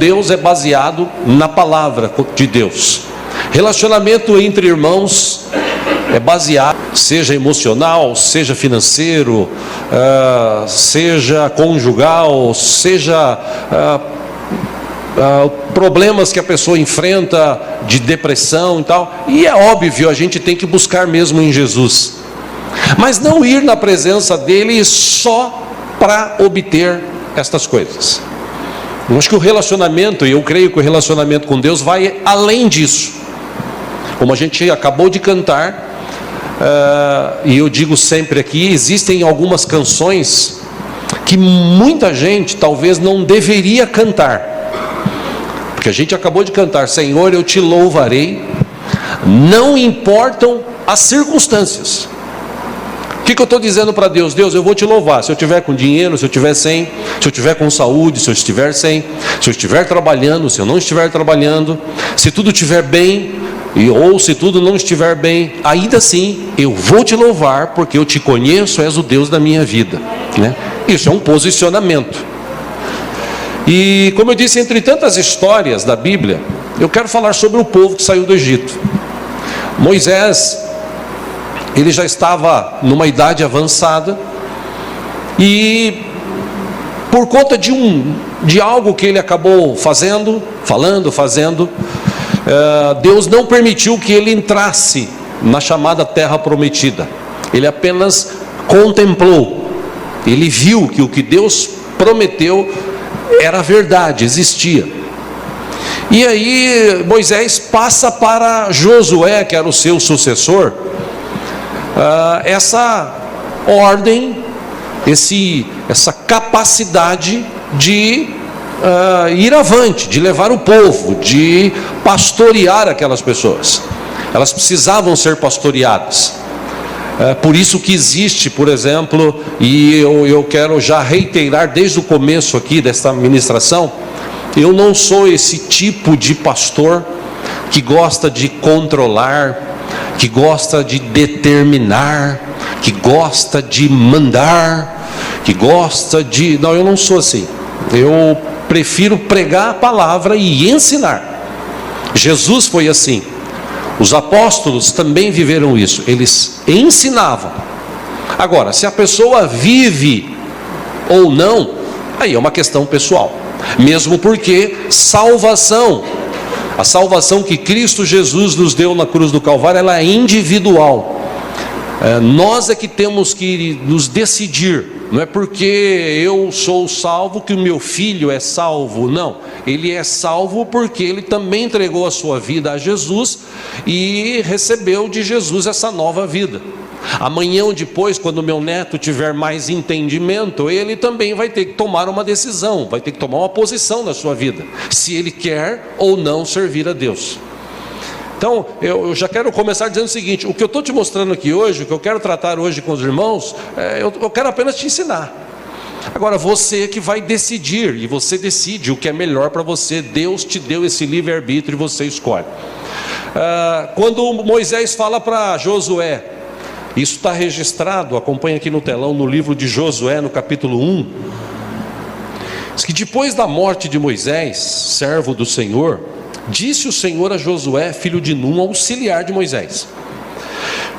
Deus é baseado na palavra de Deus. Relacionamento entre irmãos é baseado, seja emocional, seja financeiro, seja conjugal, seja problemas que a pessoa enfrenta de depressão e tal. E é óbvio, a gente tem que buscar mesmo em Jesus, mas não ir na presença dele só para obter estas coisas. Eu acho que o relacionamento, e eu creio que o relacionamento com Deus vai além disso. Como a gente acabou de cantar, e eu digo sempre aqui, existem algumas canções que muita gente talvez não deveria cantar, porque a gente acabou de cantar: Senhor, eu te louvarei, não importam as circunstâncias. O que eu estou dizendo para Deus? Deus, eu vou te louvar, se eu estiver com dinheiro, se eu estiver sem, se eu estiver com saúde, se eu estiver sem, se eu estiver trabalhando, se eu não estiver trabalhando, se tudo estiver bem, ou se tudo não estiver bem, ainda assim eu vou te louvar, porque eu te conheço, és o Deus da minha vida, né? Isso é um posicionamento. E como eu disse, entre tantas histórias da Bíblia, eu quero falar sobre o povo que saiu do Egito. Moisés, ele já estava numa idade avançada, e por conta de algo que ele acabou fazendo, Deus não permitiu que ele entrasse na chamada terra prometida. Ele apenas contemplou, ele viu que o que Deus prometeu era verdade, existia. E aí Moisés passa para Josué, que era o seu sucessor, essa ordem, essa capacidade de ir avante, de levar o povo, de pastorear aquelas pessoas. Elas precisavam ser pastoreadas. Por isso que existe, por exemplo, e eu quero já reiterar desde o começo aqui desta ministração, eu não sou esse tipo de pastor que gosta de controlar, que gosta de determinar, que gosta de mandar, que gosta de... Não, eu não sou assim. Eu prefiro pregar a palavra e ensinar. Jesus foi assim. Os apóstolos também viveram isso. Eles ensinavam. Agora, se a pessoa vive ou não, aí é uma questão pessoal. Mesmo porque a salvação que Cristo Jesus nos deu na cruz do Calvário, ela é individual. Nós é que temos que nos decidir. Não é porque eu sou salvo que o meu filho é salvo, não. Ele é salvo porque ele também entregou a sua vida a Jesus e recebeu de Jesus essa nova vida. Amanhã ou depois, quando meu neto tiver mais entendimento, ele também vai ter que tomar uma decisão, vai ter que tomar uma posição na sua vida, se ele quer ou não servir a Deus. Então, eu já quero começar dizendo o seguinte: o que eu estou te mostrando aqui hoje, o que eu quero tratar hoje com os irmãos, eu quero apenas te ensinar. Agora, você que vai decidir, e você decide o que é melhor para você. Deus te deu esse livre-arbítrio e você escolhe. Quando Moisés fala para Josué, isso está registrado, acompanha aqui no telão, no livro de Josué, no capítulo 1, diz que depois da morte de Moisés, servo do Senhor, disse o Senhor a Josué, filho de Num, auxiliar de Moisés.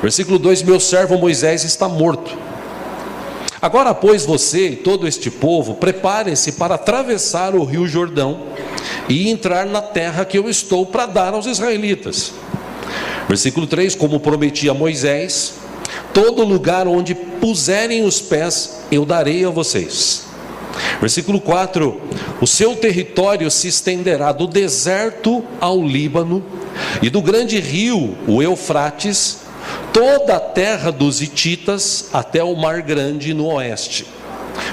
Versículo 2: meu servo Moisés está morto. Agora, pois, você e todo este povo, preparem-se para atravessar o rio Jordão e entrar na terra que eu estou para dar aos israelitas. Versículo 3: como prometi a Moisés, todo lugar onde puserem os pés, eu darei a vocês. Versículo 4: o seu território se estenderá do deserto ao Líbano, e do grande rio, o Eufrates, toda a terra dos hititas, até o mar grande no oeste.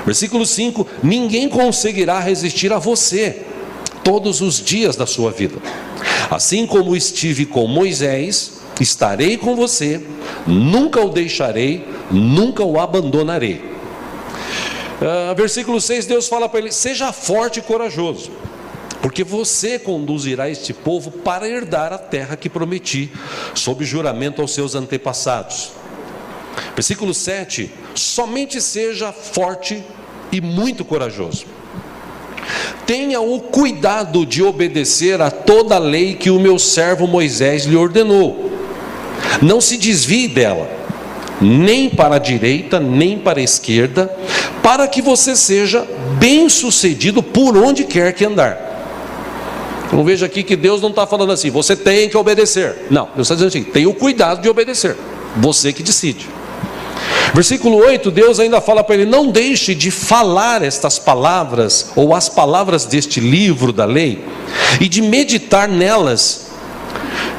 Versículo 5: ninguém conseguirá resistir a você todos os dias da sua vida. Assim como estive com Moisés, estarei com você, nunca o deixarei, nunca o abandonarei. Versículo 6, Deus fala para ele: seja forte e corajoso, porque você conduzirá este povo para herdar a terra que prometi, sob juramento aos seus antepassados. Versículo 7, somente seja forte e muito corajoso. tenha o cuidado de obedecer a toda a lei que o meu servo Moisés lhe ordenou. Não se desvie dela, nem para a direita, nem para a esquerda, para que você seja bem-sucedido por onde quer que andar. Então veja aqui que Deus não está falando assim, você tem que obedecer. Não, Deus está dizendo assim, tenha o cuidado de obedecer. Você que decide. Versículo 8, Deus ainda fala para ele, não deixe de falar estas palavras, ou as palavras deste livro da lei, e de meditar nelas,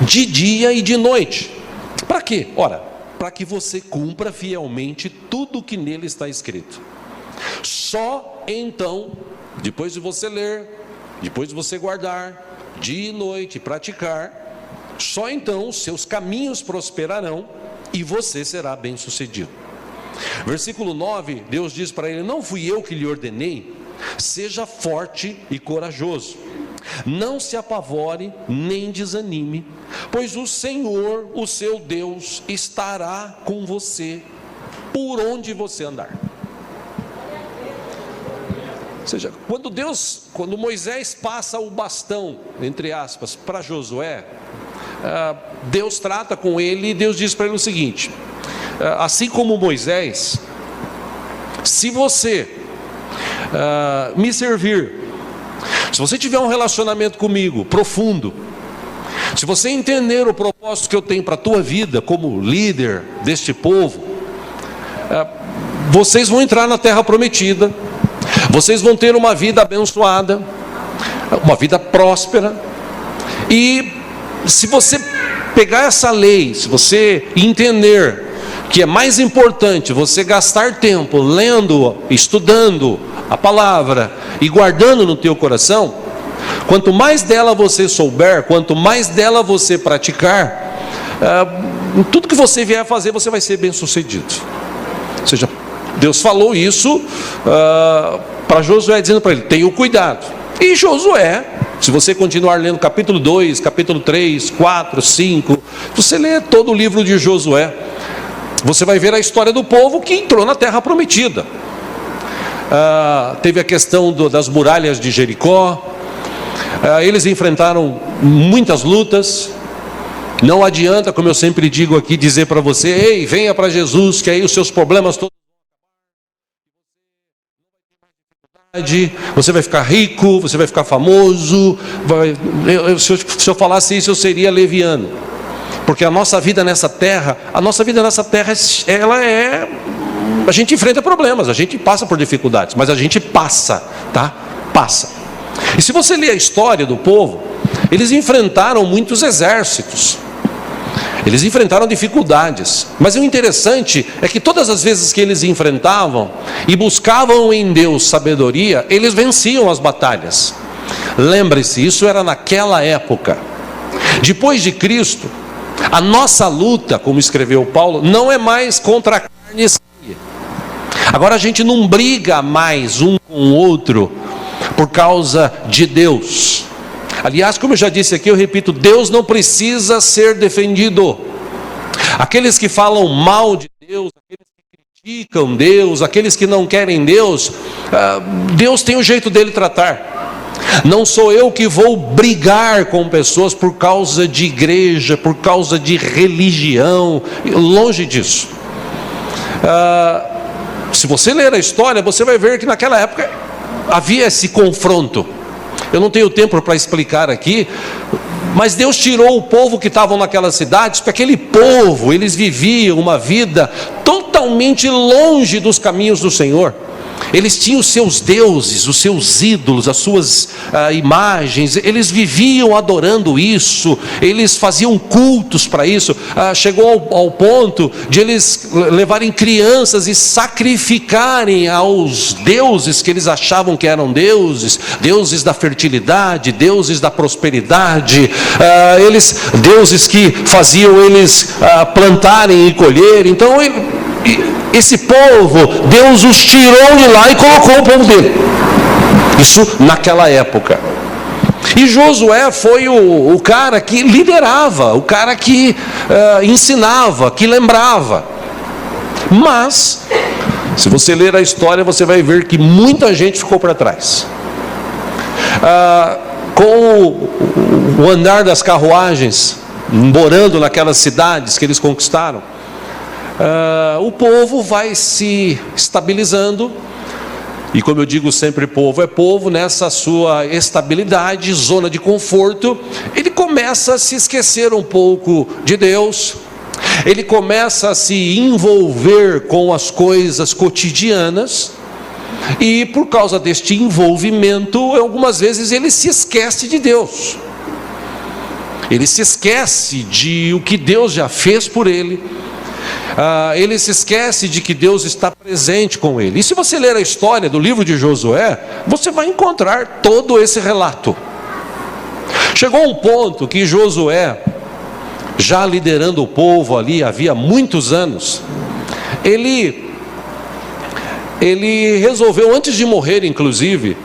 de dia e de noite. Para quê? Ora, para que você cumpra fielmente tudo o que nele está escrito. Só então, depois de você ler, depois de você guardar, dia e noite, praticar, só então os seus caminhos prosperarão e você será bem-sucedido. Versículo 9, Deus diz para ele, não fui eu que lhe ordenei, seja forte e corajoso, não se apavore nem desanime, pois o Senhor, o seu Deus, estará com você por onde você andar. Ou seja, quando Moisés passa o bastão, entre aspas, para Josué, Deus trata com ele e Deus diz para ele o seguinte, assim como Moisés, se você me servir, se você tiver um relacionamento comigo profundo, se você entender o propósito que eu tenho para a tua vida como líder deste povo, vocês vão entrar na terra prometida, vocês vão ter uma vida abençoada, uma vida próspera. E se você pegar essa lei, se você entender que é mais importante você gastar tempo lendo, estudando a palavra e guardando no teu coração, quanto mais dela você souber, quanto mais dela você praticar, em tudo que você vier a fazer, você vai ser bem sucedido. Ou seja, Deus falou isso para Josué, dizendo para ele, tenha cuidado. E Josué, se você continuar lendo capítulo 2, capítulo 3, 4, 5, você lê todo o livro de Josué, você vai ver a história do povo que entrou na terra prometida. Teve a questão das muralhas de Jericó, eles enfrentaram muitas lutas. Não adianta, como eu sempre digo aqui, dizer para você, ei, venha para Jesus, que aí os seus problemas todos, você vai ficar rico, você vai ficar famoso. Se eu falasse isso, eu seria leviano, porque a nossa vida nessa terra, ela é, a gente enfrenta problemas, a gente passa por dificuldades, mas a gente passa, tá? Passa. E se você ler a história do povo, eles enfrentaram muitos exércitos, eles enfrentaram dificuldades, mas o interessante é que todas as vezes que eles enfrentavam e buscavam em Deus sabedoria, eles venciam as batalhas. Lembre-se, isso era naquela época. Depois de Cristo, a nossa luta, como escreveu Paulo, não é mais contra a carne e sangue. Agora a gente não briga mais um com o outro por causa de Deus. Aliás, como eu já disse aqui, eu repito, Deus não precisa ser defendido. Aqueles que falam mal de Deus, aqueles que criticam Deus, aqueles que não querem Deus, Deus tem o jeito dele tratar. Não sou eu que vou brigar com pessoas por causa de igreja, por causa de religião, longe disso. Se você ler a história, você vai ver que naquela época havia esse confronto. Eu não tenho tempo para explicar aqui, mas Deus tirou o povo que estavam naquelas cidades, porque aquele povo, eles viviam uma vida totalmente longe dos caminhos do Senhor. Eles tinham os seus deuses, os seus ídolos, as suas imagens, eles viviam adorando isso, eles faziam cultos para isso. Chegou ao ponto de eles levarem crianças e sacrificarem aos deuses que eles achavam que eram deuses, deuses da fertilidade, deuses da prosperidade, deuses que faziam eles plantarem e colherem. Então esse povo, Deus os tirou de lá e colocou o povo dele. Isso naquela época. E Josué foi o cara que liderava, o cara que ensinava, que lembrava. Mas, se você ler a história, você vai ver que muita gente ficou para trás. Com o andar das carruagens, morando naquelas cidades que eles conquistaram, o povo vai se estabilizando. E como eu digo sempre, povo é povo, nessa sua estabilidade, zona de conforto, ele começa a se esquecer um pouco de Deus, ele começa a se envolver com as coisas cotidianas, e por causa deste envolvimento, algumas vezes ele se esquece de Deus, ele se esquece de o que Deus já fez por ele, ele se esquece de que Deus está presente com ele. E se você ler a história do livro de Josué, você vai encontrar todo esse relato. Chegou um ponto que Josué, já liderando o povo ali havia muitos anos, ele resolveu, antes de morrer inclusive,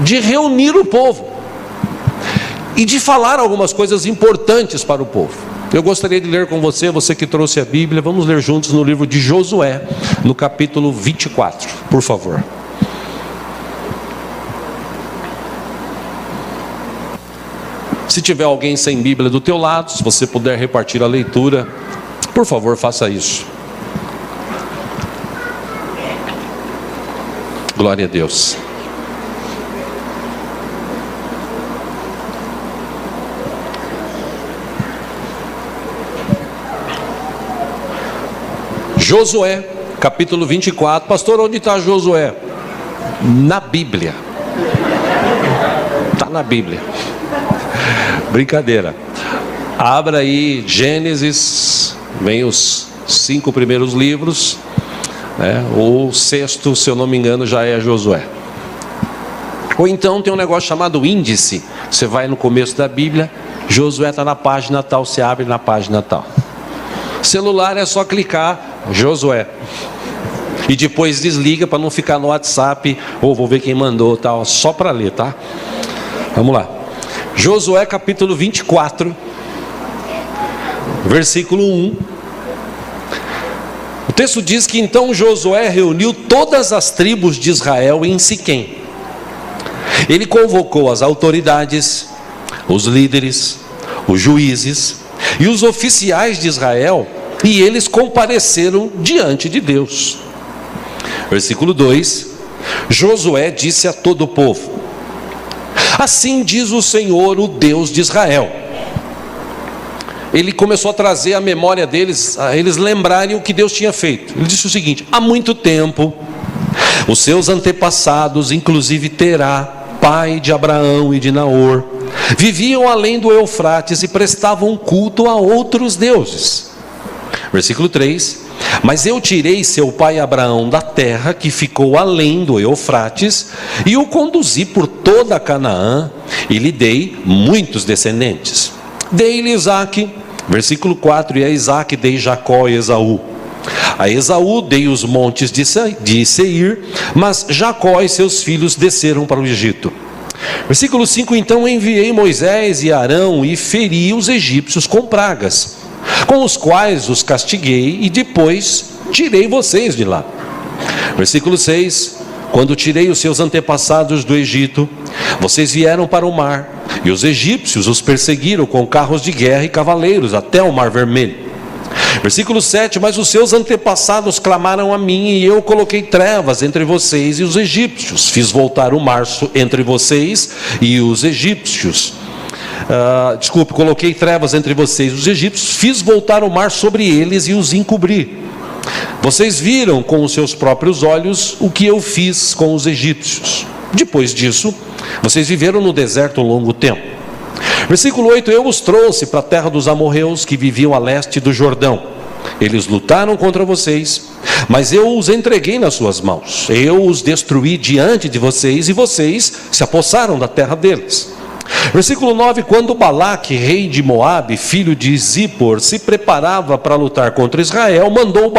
de reunir o povo e de falar algumas coisas importantes para o povo. Eu gostaria de ler com você, você que trouxe a Bíblia, vamos ler juntos no livro de Josué, no capítulo 24, por favor. Se tiver alguém sem Bíblia do teu lado, se você puder repartir a leitura, por favor, faça isso. Glória a Deus. Josué, capítulo 24. Pastor, onde está Josué? Na Bíblia. Está na Bíblia. Brincadeira. Abra aí Gênesis, vem os 5 primeiros livros, né? O 6º, se eu não me engano, já é Josué. Ou então tem um negócio chamado índice. Você vai no começo da Bíblia, Josué está na página tal, você abre na página tal. Celular é só clicar Josué e depois desliga para não ficar no WhatsApp, ou vou ver quem mandou, tal, só para ler, tá? Vamos lá. Josué capítulo 24, versículo 1. O texto diz que então Josué reuniu todas as tribos de Israel em Siquém. Ele convocou as autoridades, os líderes, os juízes e os oficiais de Israel, e eles compareceram diante de Deus. Versículo 2. Josué disse a todo o povo: assim diz o Senhor, o Deus de Israel. Ele começou a trazer à memória deles, a eles lembrarem o que Deus tinha feito. Ele disse o seguinte: há muito tempo, os seus antepassados, inclusive Terá, pai de Abraão e de Naor, viviam além do Eufrates e prestavam culto a outros deuses. Versículo 3. Mas eu tirei seu pai Abraão da terra que ficou além do Eufrates e o conduzi por toda a Canaã e lhe dei muitos descendentes. Dei-lhe Isaque, versículo 4, e a Isaque dei Jacó e Esaú. A Esaú dei os montes de Seir, mas Jacó e seus filhos desceram para o Egito. Versículo 5, então enviei Moisés e Arão e feri os egípcios com pragas, com os quais os castiguei e depois tirei vocês de lá. Versículo 6, quando tirei os seus antepassados do Egito, vocês vieram para o mar, e os egípcios os perseguiram com carros de guerra e cavaleiros até o Mar Vermelho. Versículo 7, mas os seus antepassados clamaram a mim, e eu coloquei trevas entre vocês e os egípcios, fiz voltar o mar entre vocês e os egípcios. Coloquei trevas entre vocês e os egípcios, fiz voltar o mar sobre eles e os encobri. Vocês viram com os seus próprios olhos o que eu fiz com os egípcios. Depois disso, vocês viveram no deserto um longo tempo. Versículo 8, eu os trouxe para a terra dos amorreus que viviam a leste do Jordão. Eles lutaram contra vocês, mas eu os entreguei nas suas mãos. Eu os destruí diante de vocês e vocês se apossaram da terra deles. Versículo 9, quando Balaque, rei de Moabe, filho de Zippor, se preparava para lutar contra Israel, mandou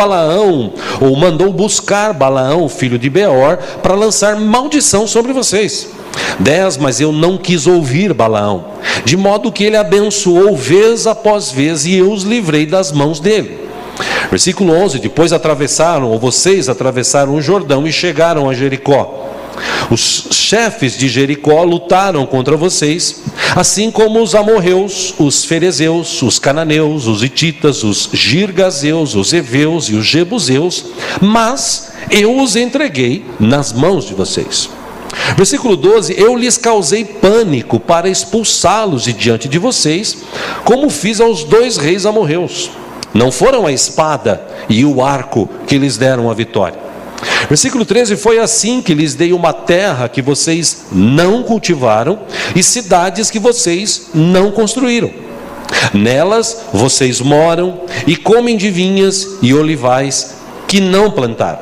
buscar Balaão, filho de Beor, para lançar maldição sobre vocês. 10, mas eu não quis ouvir Balaão, de modo que ele abençoou vez após vez, e eu os livrei das mãos dele. Versículo 11, depois vocês atravessaram o Jordão e chegaram a Jericó. Os chefes de Jericó lutaram contra vocês, assim como os amorreus, os ferezeus, os cananeus, os hititas, os girgazeus, os heveus e os jebuseus, mas eu os entreguei nas mãos de vocês. Versículo 12: eu lhes causei pânico para expulsá-los de diante de vocês, como fiz aos 2 reis amorreus. Não foram a espada e o arco que lhes deram a vitória. Versículo 13: foi assim que lhes dei uma terra que vocês não cultivaram e cidades que vocês não construíram. Nelas vocês moram e comem de vinhas e olivais que não plantaram.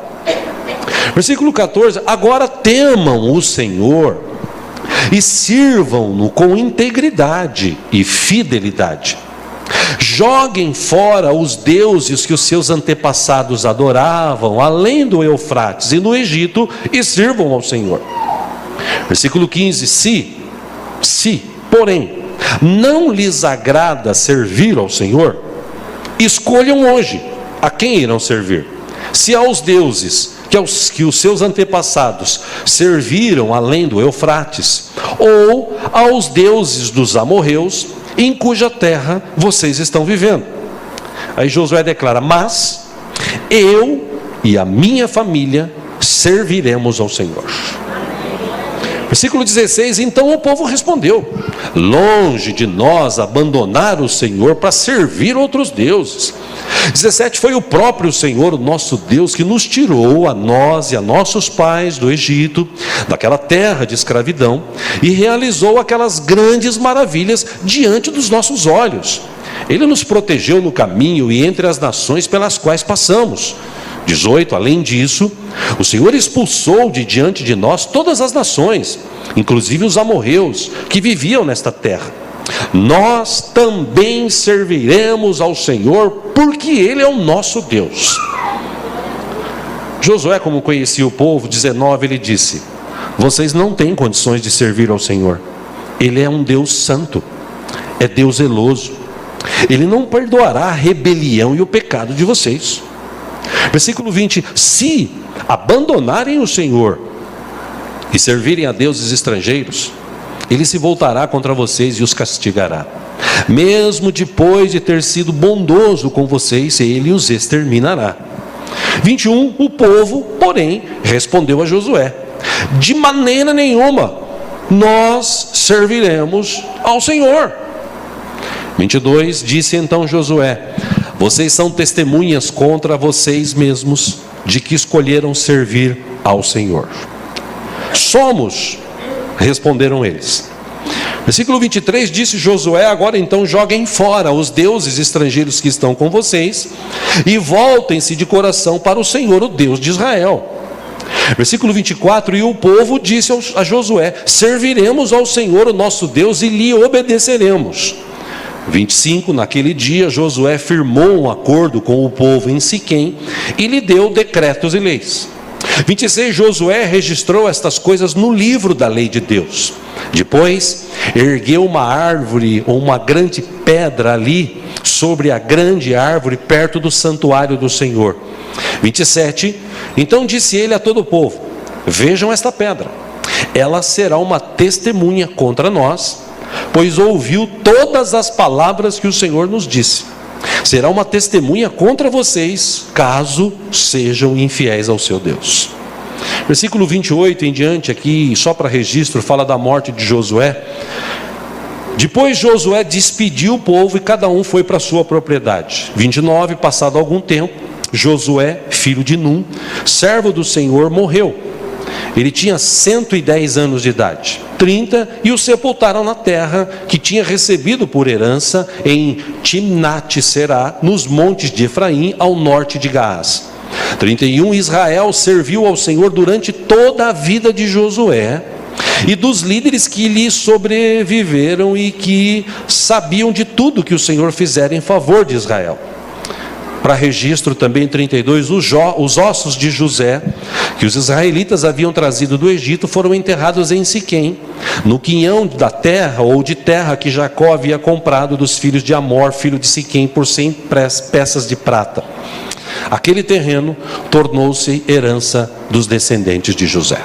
Versículo 14: agora temam o Senhor e sirvam-no com integridade e fidelidade. Joguem fora os deuses que os seus antepassados adoravam, além do Eufrates e no Egito, e sirvam ao Senhor. Versículo 15: se, porém, não lhes agrada servir ao Senhor, escolham hoje a quem irão servir. Se aos deuses que os seus antepassados serviram além do Eufrates, ou aos deuses dos amorreus, em cuja terra vocês estão vivendo. Aí Josué declara: mas eu e a minha família serviremos ao Senhor. Versículo 16: então o povo respondeu: longe de nós abandonar o Senhor para servir outros deuses. 17: foi o próprio Senhor, o nosso Deus, que nos tirou, a nós e a nossos pais, do Egito, daquela terra de escravidão, e realizou aquelas grandes maravilhas diante dos nossos olhos. Ele nos protegeu no caminho e entre as nações pelas quais passamos. 18: além disso, o Senhor expulsou de diante de nós todas as nações, inclusive os amorreus, que viviam nesta terra. Nós também serviremos ao Senhor, porque Ele é o nosso Deus. Josué, como conhecia o povo, 19, ele disse: vocês não têm condições de servir ao Senhor. Ele é um Deus santo, é Deus zeloso. Ele não perdoará a rebelião e o pecado de vocês. Versículo 20: se abandonarem o Senhor e servirem a deuses estrangeiros, Ele se voltará contra vocês e os castigará. Mesmo depois de ter sido bondoso com vocês, Ele os exterminará. 21: o povo, porém, respondeu a Josué: de maneira nenhuma nós serviremos ao Senhor. 22: disse então Josué: vocês são testemunhas contra vocês mesmos de que escolheram servir ao Senhor. Somos, responderam eles. Versículo 23: disse Josué: agora então joguem fora os deuses estrangeiros que estão com vocês e voltem-se de coração para o Senhor, o Deus de Israel. Versículo 24: e o povo disse a Josué: serviremos ao Senhor, o nosso Deus, e lhe obedeceremos. 25: naquele dia Josué firmou um acordo com o povo em Siquém e lhe deu decretos e leis. 26: Josué registrou estas coisas no livro da lei de Deus. Depois ergueu uma árvore ou uma grande pedra ali sobre a grande árvore perto do santuário do Senhor. 27: então disse ele a todo o povo: vejam esta pedra, ela será uma testemunha contra nós, pois ouviu todas as palavras que o Senhor nos disse. Será uma testemunha contra vocês, caso sejam infiéis ao seu Deus. Versículo 28 em diante, aqui só para registro, fala da morte de Josué. Depois Josué despediu o povo e cada um foi para a sua propriedade. 29: passado algum tempo, Josué, filho de Num, servo do Senhor, morreu. Ele tinha 110 anos de idade. 30, e o sepultaram na terra que tinha recebido por herança em Timnat-Será, nos montes de Efraim, ao norte de Gaás. 31: Israel serviu ao Senhor durante toda a vida de Josué e dos líderes que lhe sobreviveram e que sabiam de tudo que o Senhor fizera em favor de Israel. Para registro também, 32, os ossos de José, que os israelitas haviam trazido do Egito, foram enterrados em Siquém, no quinhão da terra ou de terra que Jacó havia comprado dos filhos de Amor, filho de Siquém, por 100 peças de prata. Aquele terreno tornou-se herança dos descendentes de José.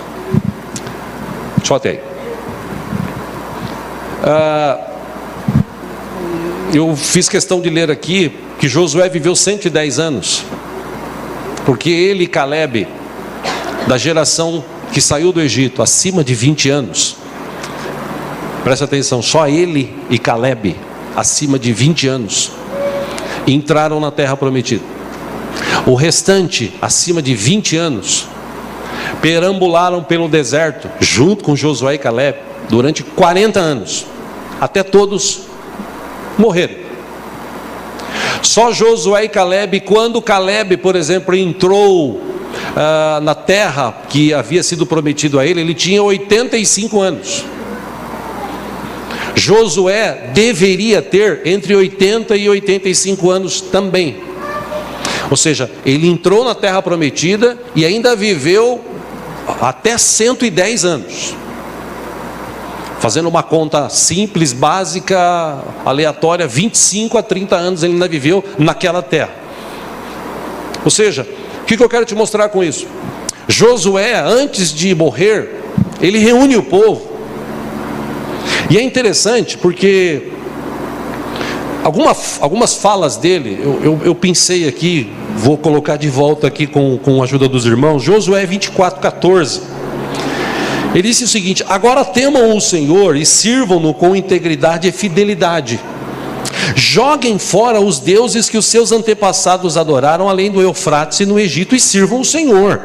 Solte aí. Eu fiz questão de ler aqui que Josué viveu 110 anos, porque ele e Calebe, da geração que saiu do Egito, acima de 20 anos, presta atenção, só ele e Calebe, acima de 20 anos, entraram na terra prometida. O restante, acima de 20 anos, perambularam pelo deserto, junto com Josué e Calebe, durante 40 anos, até todos morreram. Só Josué e Calebe, quando Calebe, por exemplo, entrou na terra que havia sido prometido a ele, ele tinha 85 anos. Josué deveria ter entre 80 e 85 anos também. Ou seja, ele entrou na terra prometida e ainda viveu até 110 anos. Fazendo uma conta simples, básica, aleatória, 25 a 30 anos ele ainda viveu naquela terra. Ou seja, o que eu quero te mostrar com isso? Josué, antes de morrer, ele reúne o povo. E é interessante porque algumas falas dele, eu pensei aqui, vou colocar de volta aqui com a ajuda dos irmãos, Josué 24:14. Ele disse o seguinte: agora temam o Senhor e sirvam-no com integridade e fidelidade. Joguem fora os deuses que os seus antepassados adoraram além do Eufrates e no Egito, e sirvam o Senhor.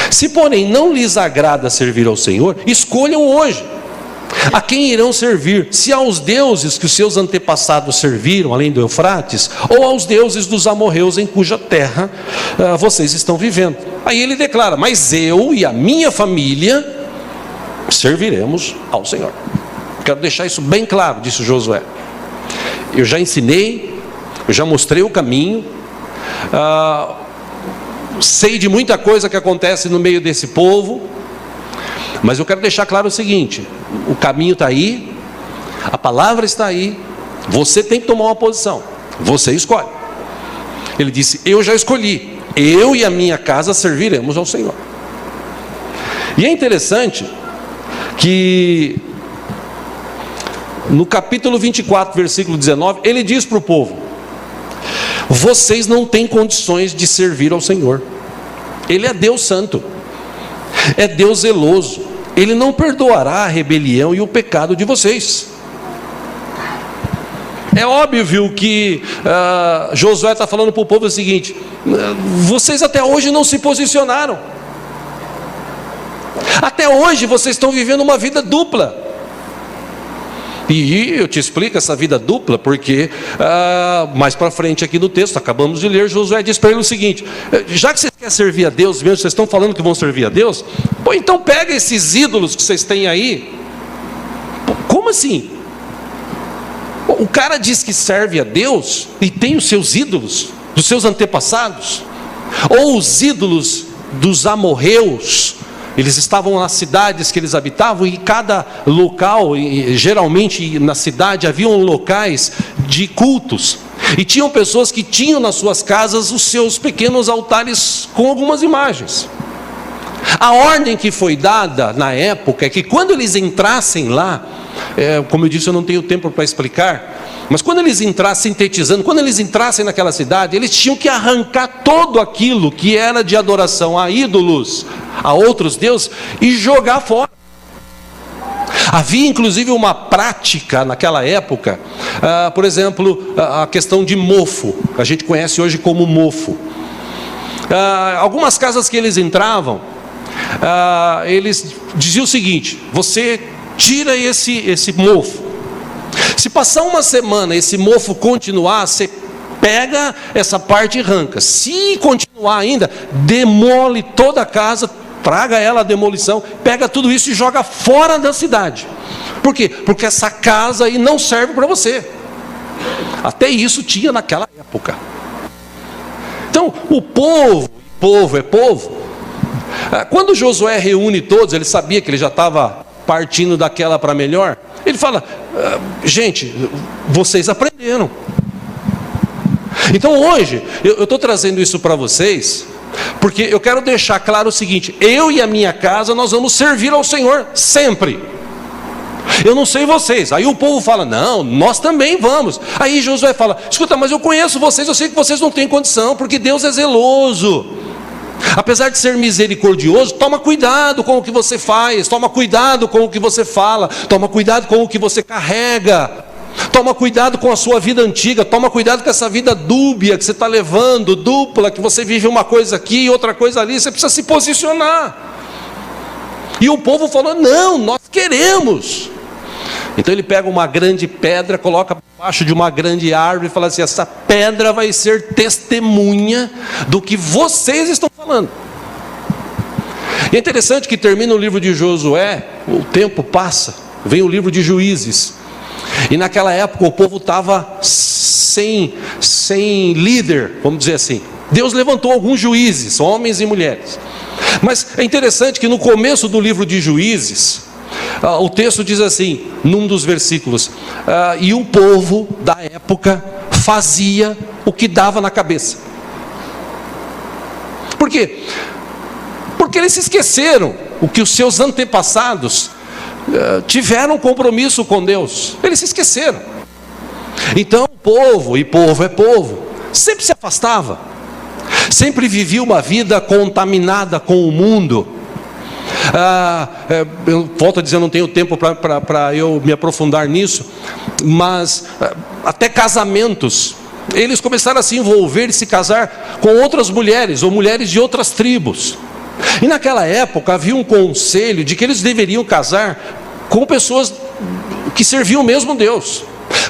Se porém não lhes agrada servir ao Senhor, escolham hoje a quem irão servir, se aos deuses que os seus antepassados serviram, além do Eufrates, ou aos deuses dos amorreus em cuja terra vocês estão vivendo. Aí ele declara: mas eu e a minha família serviremos ao Senhor. Quero deixar isso bem claro, disse Josué. Eu já ensinei, eu já mostrei o caminho, sei de muita coisa que acontece no meio desse povo, mas eu quero deixar claro o seguinte: o caminho está aí, a palavra está aí, você tem que tomar uma posição, você escolhe. Ele disse: eu já escolhi, eu e a minha casa serviremos ao Senhor. E é interessante que no capítulo 24, versículo 19, ele diz para o povo: vocês não têm condições de servir ao Senhor. Ele é Deus santo, é Deus zeloso, Ele não perdoará a rebelião e o pecado de vocês. É óbvio que Josué está falando para o povo o seguinte: vocês até hoje não se posicionaram, até hoje vocês estão vivendo uma vida dupla. E eu te explico essa vida dupla porque mais para frente aqui no texto, acabamos de ler, Josué diz para ele o seguinte: já que vocês querem servir a Deus mesmo, vocês estão falando que vão servir a Deus, pô, então pega esses ídolos que vocês têm aí. Pô, como assim? O cara diz que serve a Deus e tem os seus ídolos dos seus antepassados, ou os ídolos dos amorreus. Eles estavam nas cidades que eles habitavam, e cada local, geralmente na cidade, haviam locais de cultos. E tinham pessoas que tinham nas suas casas os seus pequenos altares com algumas imagens. A ordem que foi dada na época é que quando eles entrassem lá, como eu disse, eu não tenho tempo para explicar, mas quando eles entrassem, sintetizando, quando eles entrassem naquela cidade, eles tinham que arrancar todo aquilo que era de adoração a ídolos, a outros deuses, e jogar fora. Havia inclusive uma prática naquela época, por exemplo, a questão de mofo, a gente conhece hoje como mofo. Algumas casas que eles entravam, eles diziam o seguinte: você tira esse mofo. Se passar uma semana esse mofo continuar, você pega essa parte e arranca. Se continuar ainda, demole toda a casa, traga ela a demolição, pega tudo isso e joga fora da cidade. Por quê? Porque essa casa aí não serve para você. Até isso tinha naquela época. Então, o povo é povo. Quando Josué reúne todos, ele sabia que ele já estava partindo daquela para melhor. Ele fala: gente, vocês aprenderam. Então hoje, eu estou trazendo isso para vocês, Porque eu quero deixar claro o seguinte: eu e a minha casa, nós vamos servir ao Senhor sempre. Eu não sei vocês. Aí o povo fala: não, nós também vamos. Aí Josué fala: escuta, mas eu conheço vocês, eu sei que vocês não têm condição, porque Deus é zeloso. Apesar de ser misericordioso, toma cuidado com o que você faz, toma cuidado com o que você fala, toma cuidado com o que você carrega, toma cuidado com a sua vida antiga, toma cuidado com essa vida dúbia que você está levando, dupla, que você vive uma coisa aqui e outra coisa ali. Você precisa se posicionar. E o povo falou: não, nós queremos. Então ele pega uma grande pedra, coloca debaixo de uma grande árvore e fala assim: essa pedra vai ser testemunha do que vocês estão falando. E é interessante que termina o livro de Josué, o tempo passa, vem o livro de Juízes. E naquela época o povo estava sem líder, vamos dizer assim. Deus levantou alguns juízes, homens e mulheres. Mas é interessante que no começo do livro de Juízes, o texto diz assim, num dos versículos: e o povo da época fazia o que dava na cabeça. Por quê? Porque eles se esqueceram o que os seus antepassados tiveram compromisso com Deus. Eles se esqueceram. Então o povo, e povo é povo, sempre se afastava, sempre vivia uma vida contaminada com o mundo. Eu volto a dizer, não tenho tempo para eu me aprofundar nisso, mas até casamentos, eles começaram a se envolver e se casar com outras mulheres, ou mulheres de outras tribos. E naquela época havia um conselho de que eles deveriam casar com pessoas que serviam o mesmo Deus,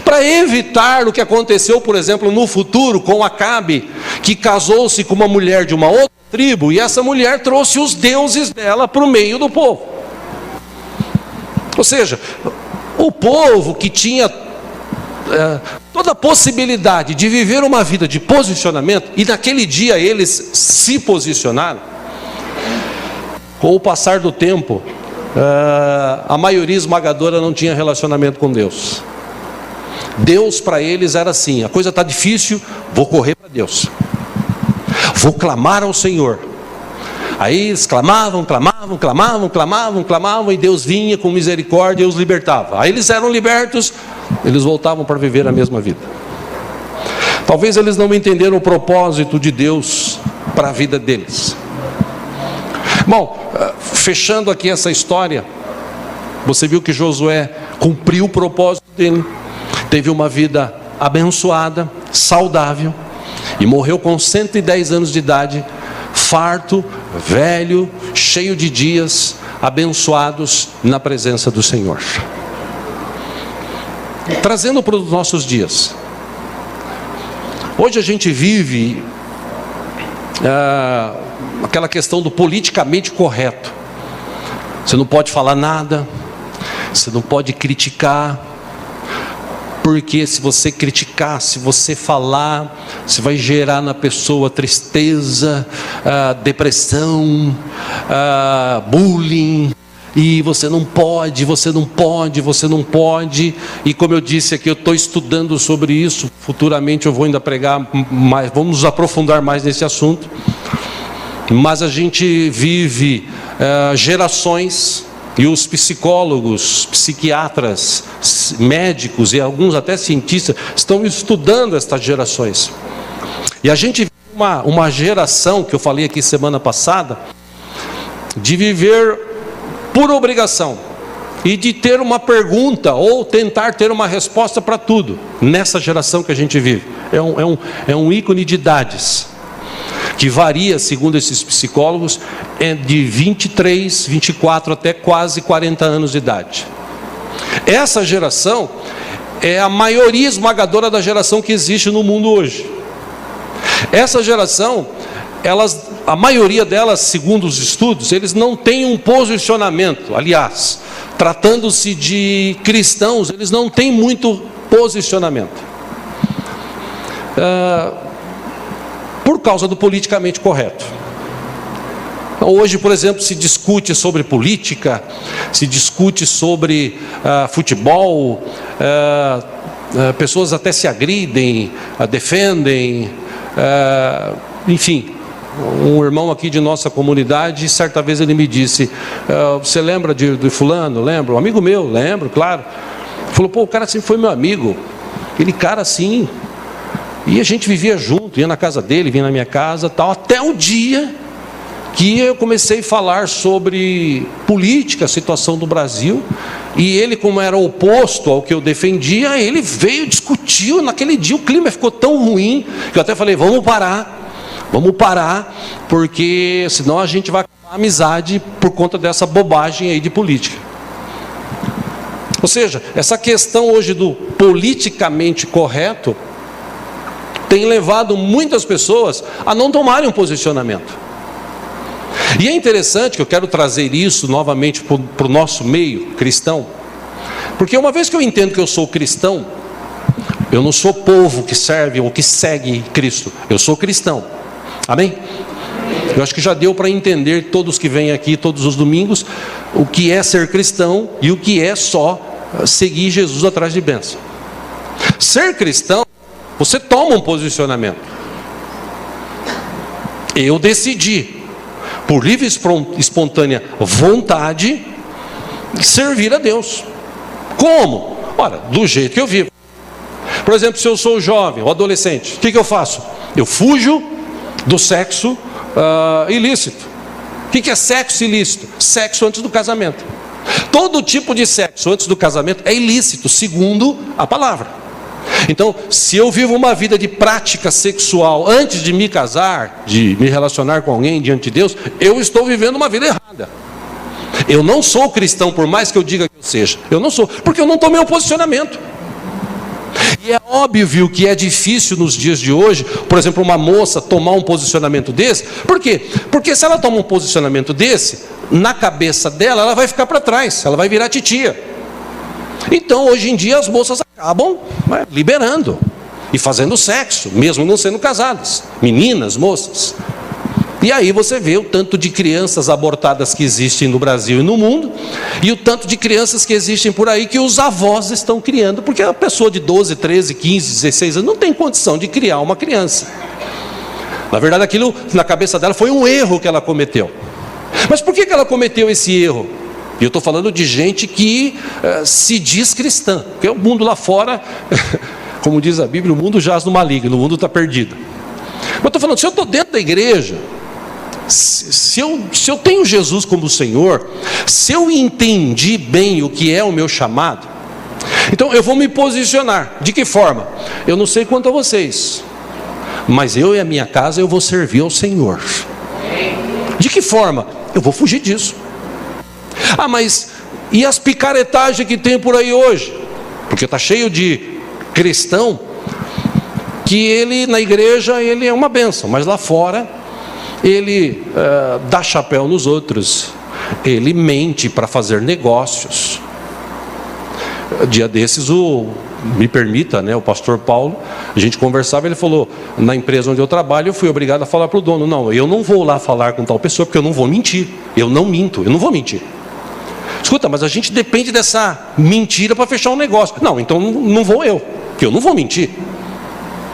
para evitar o que aconteceu, por exemplo, no futuro com Acabe, que casou-se com uma mulher de uma outra tribo, e essa mulher trouxe os deuses dela para o meio do povo. Ou seja, o povo que tinha toda a possibilidade de viver uma vida de posicionamento, e naquele dia eles se posicionaram, com o passar do tempo, a maioria esmagadora não tinha relacionamento com Deus. Deus para eles era assim: a coisa está difícil, vou correr para Deus, vou clamar ao Senhor. Aí eles clamavam, e Deus vinha com misericórdia e os libertava. Aí eles eram libertos, eles voltavam para viver a mesma vida. Talvez eles não entenderam o propósito de Deus para a vida deles. Bom, fechando aqui essa história, você viu que Josué cumpriu o propósito dele, teve uma vida abençoada, saudável, e morreu com 110 anos de idade, farto, velho, cheio de dias abençoados na presença do Senhor. Trazendo para os nossos dias, hoje a gente vive aquela questão do politicamente correto. Você não pode falar nada, você não pode criticar, porque se você criticar, se você falar, você vai gerar na pessoa tristeza, depressão, bullying, e você não pode, e como eu disse aqui, eu estou estudando sobre isso, futuramente eu vou ainda pregar mais, vamos nos aprofundar mais nesse assunto. Mas a gente vive gerações, e os psicólogos, psiquiatras, médicos e alguns até cientistas estão estudando estas gerações. E a gente vive uma geração, que eu falei aqui semana passada, de viver por obrigação e de ter uma pergunta ou tentar ter uma resposta para tudo. Nessa geração que a gente vive, é um ícone de idades, que varia, segundo esses psicólogos, de 23, 24 até quase 40 anos de idade. Essa geração é a maioria esmagadora da geração que existe no mundo hoje. Essa geração, a maioria delas, segundo os estudos, eles não têm um posicionamento. Aliás, tratando-se de cristãos, eles não têm muito posicionamento. Por causa do politicamente correto. Hoje, por exemplo, se discute sobre política, se discute sobre futebol, pessoas até se agridem, defendem, enfim, um irmão aqui de nossa comunidade, certa vez ele me disse, você lembra de fulano? Lembro, um amigo meu, lembro, claro. Falou, pô, o cara sempre foi meu amigo, aquele cara assim, e a gente vivia junto, ia na casa dele, vinha na minha casa, tal, até o dia que eu comecei a falar sobre política, a situação do Brasil, e ele, como era oposto ao que eu defendia, ele veio, discutiu, naquele dia o clima ficou tão ruim, que eu até falei, vamos parar, porque senão a gente vai acabar a amizade por conta dessa bobagem aí de política. Ou seja, essa questão hoje do politicamente correto tem levado muitas pessoas a não tomarem um posicionamento. E é interessante que eu quero trazer isso novamente para o nosso meio cristão, porque uma vez que eu entendo que eu sou cristão, eu não sou povo que serve ou que segue Cristo, eu sou cristão. Amém? Eu acho que já deu para entender, todos que vêm aqui todos os domingos, o que é ser cristão e o que é só seguir Jesus atrás de bênção. Ser cristão, você toma um posicionamento. Eu decidi, por livre e espontânea vontade, servir a Deus. Como? Ora, do jeito que eu vivo. Por exemplo, se eu sou jovem ou adolescente, o que eu faço? Eu fujo do sexo ilícito. O que é sexo ilícito? Sexo antes do casamento. Todo tipo de sexo antes do casamento é ilícito, segundo a palavra. Então, se eu vivo uma vida de prática sexual antes de me casar, de me relacionar com alguém diante de Deus, eu estou vivendo uma vida errada. Eu não sou cristão, por mais que eu diga que eu seja. Eu não sou, porque eu não tomei um posicionamento. E é óbvio que é difícil nos dias de hoje, por exemplo, uma moça tomar um posicionamento desse. Por quê? Porque se ela toma um posicionamento desse, na cabeça dela, ela vai ficar para trás, ela vai virar titia. Então, hoje em dia, as moças acabam liberando e fazendo sexo, mesmo não sendo casadas. Meninas, moças. E aí você vê o tanto de crianças abortadas que existem no Brasil e no mundo, e o tanto de crianças que existem por aí que os avós estão criando, porque a pessoa de 12, 13, 15, 16 anos não tem condição de criar uma criança. Na verdade, aquilo na cabeça dela foi um erro que ela cometeu. Mas por que ela cometeu esse erro? E eu estou falando de gente que se diz cristã, porque o mundo lá fora, como diz a Bíblia, o mundo jaz no maligno, o mundo está perdido. Mas eu estou falando, se eu estou dentro da igreja, se eu tenho Jesus como Senhor, se eu entendi bem o que é o meu chamado, então eu vou me posicionar. De que forma? Eu não sei quanto a vocês, mas eu e a minha casa eu vou servir ao Senhor. De que forma? Eu vou fugir disso. Ah, mas e as picaretagens que tem por aí hoje? Porque está cheio de cristão que ele na igreja ele é uma bênção, mas lá fora ele dá chapéu nos outros, ele mente para fazer negócios. Dia desses me permita, o pastor Paulo, a gente conversava, ele falou, na empresa onde eu trabalho, eu fui obrigado a falar para o dono, não, eu não vou lá falar com tal pessoa, porque eu não vou mentir, eu não minto, eu não vou mentir. Escuta, mas a gente depende dessa mentira para fechar um negócio. Não, então não vou eu, porque eu não vou mentir.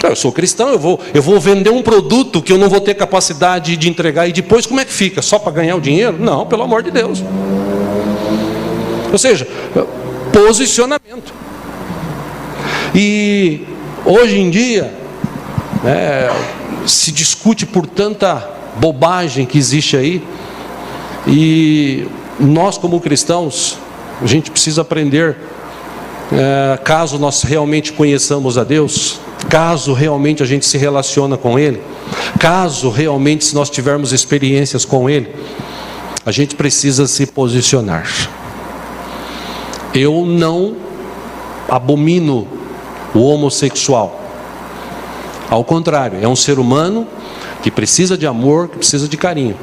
Eu sou cristão, eu vou vender um produto que eu não vou ter capacidade de entregar, e depois como é que fica? Só para ganhar o dinheiro? Não, pelo amor de Deus. Ou seja, posicionamento. E hoje em dia se discute por tanta bobagem que existe aí, e nós como cristãos, a gente precisa aprender, caso nós realmente conheçamos a Deus, caso realmente a gente se relaciona com Ele, caso realmente se nós tivermos experiências com Ele, a gente precisa se posicionar. Eu não abomino o homossexual, ao contrário, é um ser humano que precisa de amor, que precisa de carinho,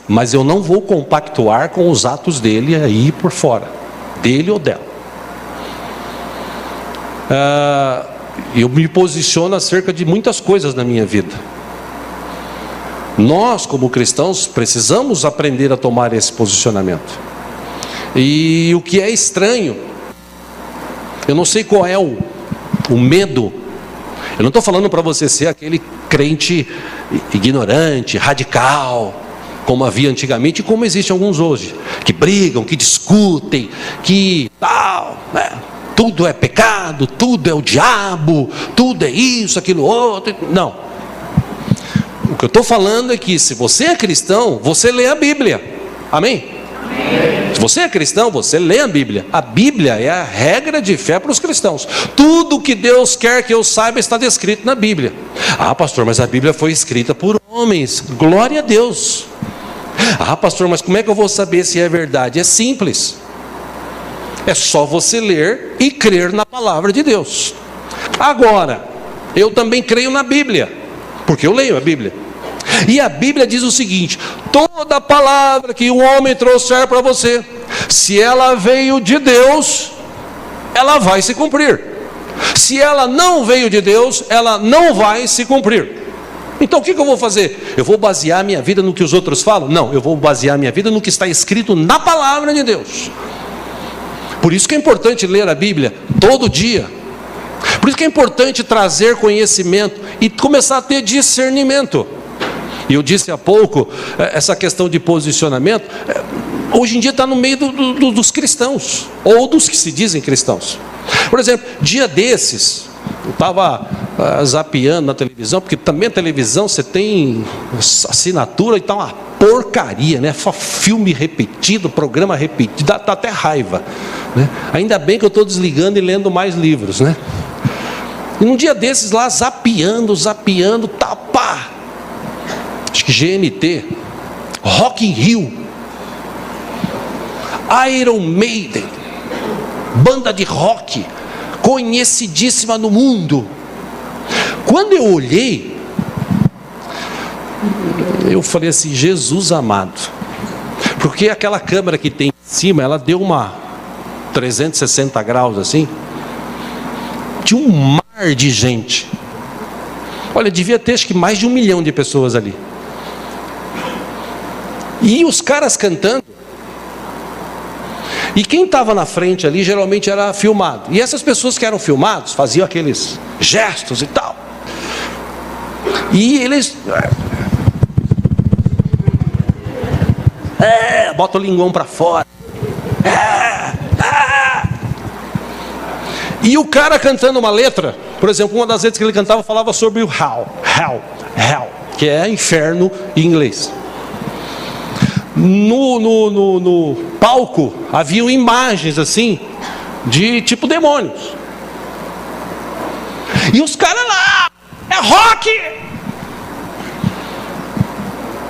mas eu não vou compactuar com os atos dele aí por fora, dele ou dela. Eu me posiciono acerca de muitas coisas na minha vida. Nós como cristãos precisamos aprender a tomar esse posicionamento. E o que é estranho, eu não sei qual é o medo. Eu não estou falando para você ser aquele crente ignorante, radical, como havia antigamente e como existem alguns hoje, que brigam, que discutem, que tal, né? Tudo é pecado, tudo é o diabo, tudo é isso, aquilo outro. Não. O que eu estou falando é que se você é cristão, você lê a Bíblia. Amém? Se você é cristão, você lê a Bíblia. A Bíblia é a regra de fé para os cristãos. Tudo que Deus quer que eu saiba está descrito na Bíblia. Ah, pastor, mas a Bíblia foi escrita por homens. Glória a Deus. Ah, pastor, mas como é que eu vou saber se é verdade? É simples. É só você ler e crer na palavra de Deus. Agora, eu também creio na Bíblia, porque eu leio a Bíblia. E a Bíblia diz o seguinte: toda palavra que um homem trouxer para você, se ela veio de Deus, ela vai se cumprir. Se ela não veio de Deus, ela não vai se cumprir. Então o que eu vou fazer? Eu vou basear minha vida no que os outros falam? Não, eu vou basear minha vida no que está escrito na palavra de Deus. Por isso que é importante ler a Bíblia todo dia. Por isso que é importante trazer conhecimento e começar a ter discernimento. E eu disse há pouco, essa questão de posicionamento, hoje em dia está no meio dos cristãos, ou dos que se dizem cristãos. Por exemplo, dia desses, eu estava zapeando na televisão, porque também a televisão você tem assinatura e está uma porcaria, né? Filme repetido, programa repetido, dá até raiva, né? Ainda bem que eu estou desligando e lendo mais livros, né? E num dia desses lá, zapeando, tá, pá, acho que GNT, Rock in Rio, Iron Maiden, banda de rock, conhecidíssima no mundo. Quando eu olhei, eu falei assim: Jesus amado, porque aquela câmera que tem em cima, ela deu uma 360 graus assim, tinha um mar de gente. Olha, devia ter acho que mais de 1 milhão de pessoas ali. E os caras cantando. E quem estava na frente ali geralmente era filmado. E essas pessoas que eram filmados faziam aqueles gestos e tal. E eles bota o linguão para fora. E o cara cantando uma letra, por exemplo, uma das letras que ele cantava falava sobre o hell, que é inferno em inglês. No palco haviam imagens assim de tipo demônios. E os caras lá, é rock!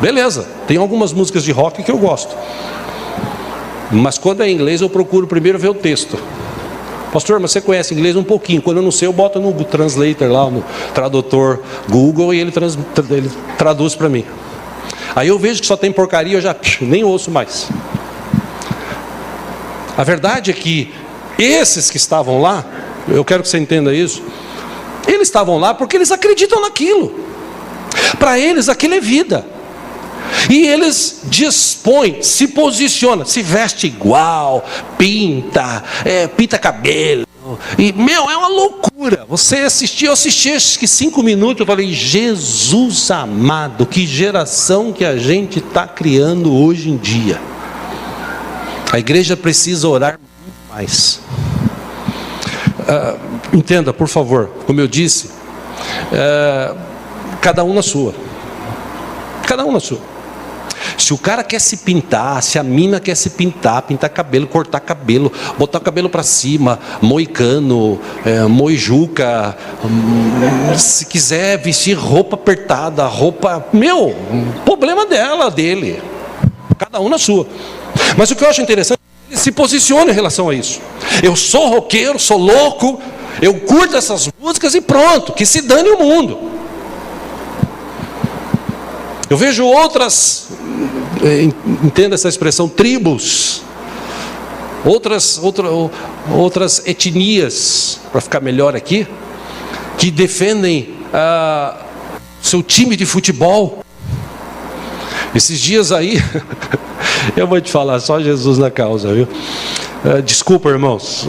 Beleza, tem algumas músicas de rock que eu gosto. Mas quando é em inglês eu procuro primeiro ver o texto. Pastor, mas você conhece inglês? Um pouquinho. Quando eu não sei, eu boto no translator lá, no tradutor Google, e ele traduz para mim. Aí eu vejo que só tem porcaria, eu já nem ouço mais. A verdade é que esses que estavam lá, eu quero que você entenda isso, eles estavam lá porque eles acreditam naquilo. Para eles aquilo é vida. E eles dispõem, se posiciona, se veste igual, pinta cabelo. E, é uma loucura. Você assistiu, eu assisti acho que 5 minutos, eu falei: Jesus amado, que geração que a gente está criando hoje em dia. A igreja precisa orar muito mais. Entenda, por favor, como eu disse, cada um na sua. Cada um na sua. Se o cara quer se pintar, se a mina quer se pintar cabelo, cortar cabelo, botar o cabelo para cima, moicano, moijuca, se quiser vestir roupa apertada, problema dele. Cada um na sua. Mas o que eu acho interessante é que ele se posiciona em relação a isso. Eu sou roqueiro, sou louco, eu curto essas músicas e pronto, que se dane o mundo. Eu vejo outras, entenda essa expressão, tribos, outras etnias, para ficar melhor aqui, que defendem seu time de futebol. Esses dias aí, eu vou te falar, só Jesus na causa, viu? Desculpa, irmãos,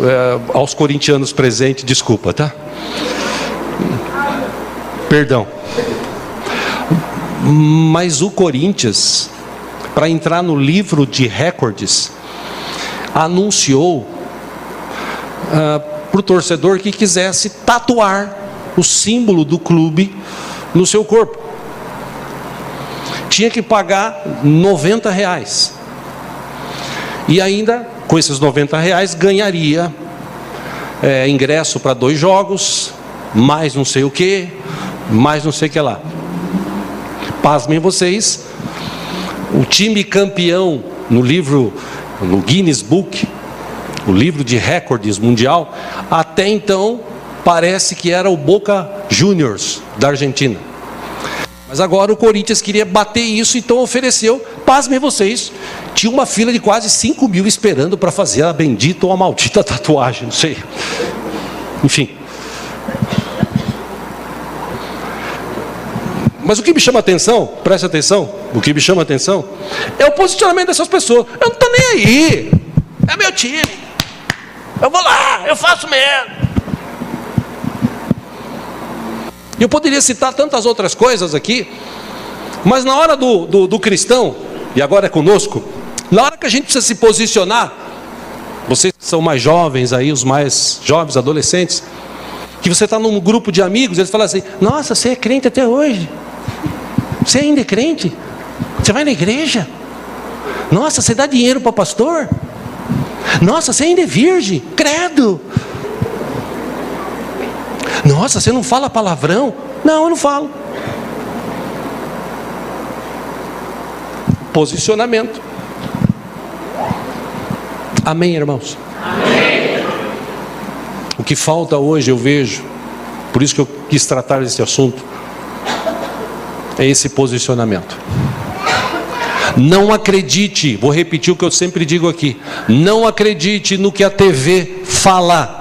aos corintianos presentes, desculpa, tá? Perdão. Mas o Corinthians, para entrar no livro de recordes, anunciou para o torcedor que quisesse tatuar o símbolo do clube no seu corpo. Tinha que pagar R$90. E ainda, com esses R$90, ganharia ingresso para 2 jogos, mais não sei o que, mais não sei o que lá. Pasmem vocês, o time campeão no Guinness Book, o livro de recordes mundial, até então parece que era o Boca Juniors da Argentina. Mas agora o Corinthians queria bater isso, então ofereceu, pasmem vocês, tinha uma fila de quase 5.000 esperando para fazer a bendita ou a maldita tatuagem, não sei. Enfim. Mas o que me chama a atenção, preste atenção, o que me chama a atenção é o posicionamento dessas pessoas. Eu não estou nem aí, é meu time, eu vou lá, eu faço mesmo. Eu poderia citar tantas outras coisas aqui, mas na hora do cristão, e agora é conosco, na hora que a gente precisa se posicionar, vocês que são mais jovens aí, os mais jovens, adolescentes, que você está num grupo de amigos, eles falam assim: nossa, você é crente até hoje? Você ainda é crente? Você vai na igreja? Nossa, você dá dinheiro para pastor? Nossa, você ainda é virgem? Credo! Nossa, você não fala palavrão? Não, eu não falo. Posicionamento. Amém, irmãos? Amém. O que falta hoje, eu vejo, por isso que eu quis tratar desse assunto, é esse posicionamento. Não acredite, vou repetir o que eu sempre digo aqui, não acredite no que a TV fala.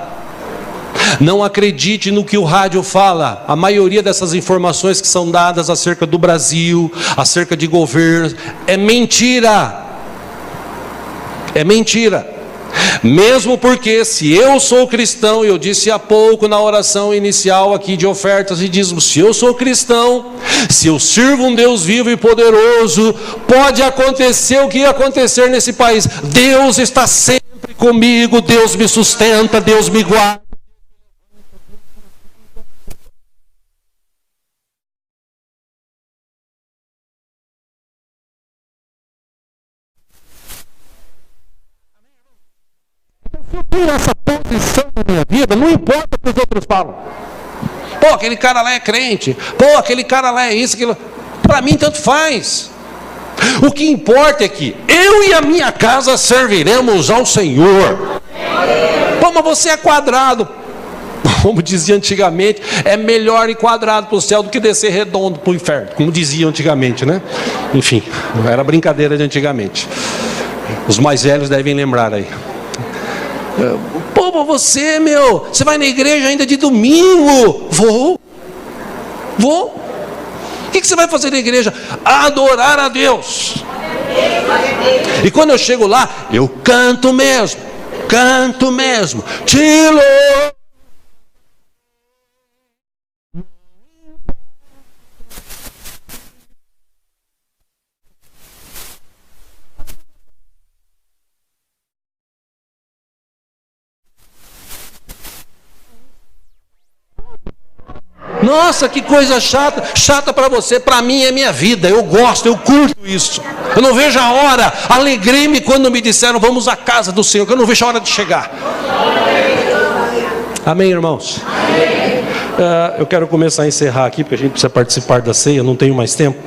Não acredite no que o rádio fala. A maioria dessas informações que são dadas acerca do Brasil, acerca de governos, é mentira. É mentira. Mesmo porque se eu sou cristão, e eu disse há pouco na oração inicial aqui de ofertas e dízimos, se eu sou cristão, se eu sirvo um Deus vivo e poderoso, pode acontecer o que acontecer nesse país. Deus está sempre comigo, Deus me sustenta, Deus me guarda. Se eu tenho essa posição na minha vida, não importa o que os outros falam. Pô, aquele cara lá é crente. Pô, aquele cara lá é isso, aquilo. Para mim, tanto faz. O que importa é que eu e a minha casa serviremos ao Senhor. Pô, mas você é quadrado. Como dizia antigamente, é melhor ir quadrado para o céu do que descer redondo para o inferno. Como dizia antigamente, né? Enfim, era brincadeira de antigamente. Os mais velhos devem lembrar aí. Pô, você vai na igreja ainda de domingo? Vou. O que você vai fazer na igreja? Adorar a Deus. E quando eu chego lá, eu canto mesmo. Te louvo. Nossa, que coisa chata para você, para mim é minha vida, eu gosto, eu curto isso. Eu não vejo a hora, alegrei-me quando me disseram vamos à casa do Senhor, que eu não vejo a hora de chegar. Amém, irmãos? Amém. Eu quero começar a encerrar aqui, porque a gente precisa participar da ceia, não tenho mais tempo.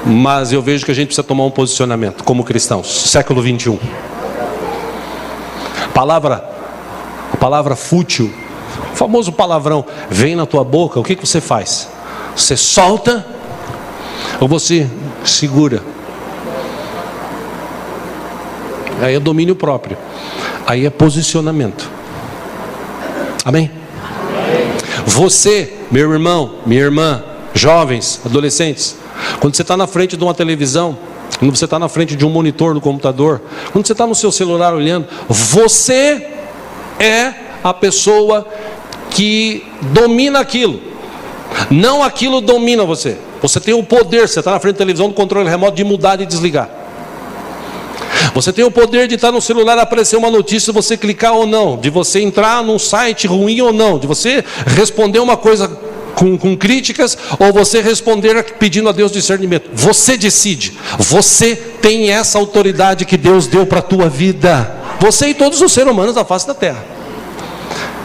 Mas eu vejo que a gente precisa tomar um posicionamento como cristãos, século 21. A palavra fútil, o famoso palavrão, vem na tua boca, o que você faz? Você solta ou você segura? Aí é domínio próprio, aí é posicionamento. Amém? Você, meu irmão, minha irmã, jovens, adolescentes, quando você está na frente de uma televisão, quando você está na frente de um monitor no computador, quando você está no seu celular olhando, você é a pessoa que domina aquilo. Não aquilo domina você. Você tem o poder, você está na frente da televisão, do controle remoto, de mudar e desligar. Você tem o poder de estar no celular, aparecer uma notícia, você clicar ou não, de você entrar num site ruim ou não, de você responder uma coisa com críticas, ou você responder pedindo a Deus discernimento. Você decide. Você tem essa autoridade que Deus deu para a tua vida. Você e todos os seres humanos da face da terra.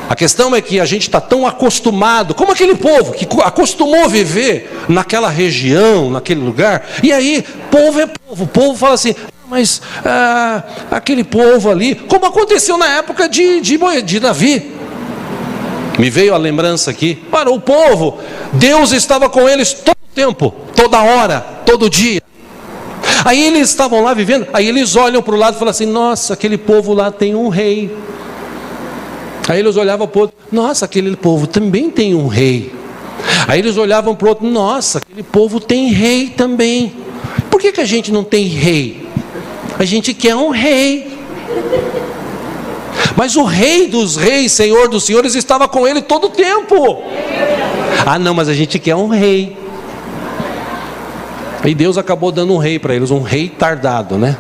A questão é que a gente está tão acostumado, como aquele povo que acostumou viver naquela região, naquele lugar, e aí, povo é povo. O povo fala assim, mas aquele povo ali, como aconteceu na época de Davi. Me veio a lembrança aqui, para o povo, Deus estava com eles todo o tempo, toda hora, todo dia. Aí eles estavam lá vivendo, aí eles olham para o lado e falam assim, nossa, aquele povo lá tem um rei. Aí eles olhavam para o outro, nossa, aquele povo também tem um rei. Aí eles olhavam para o outro, nossa, aquele povo tem rei também. Por que a gente não tem rei? A gente quer um rei. Mas o rei dos reis, senhor dos senhores, estava com ele todo o tempo. Ah não, mas a gente quer um rei. E Deus acabou dando um rei para eles, um rei tardado, né?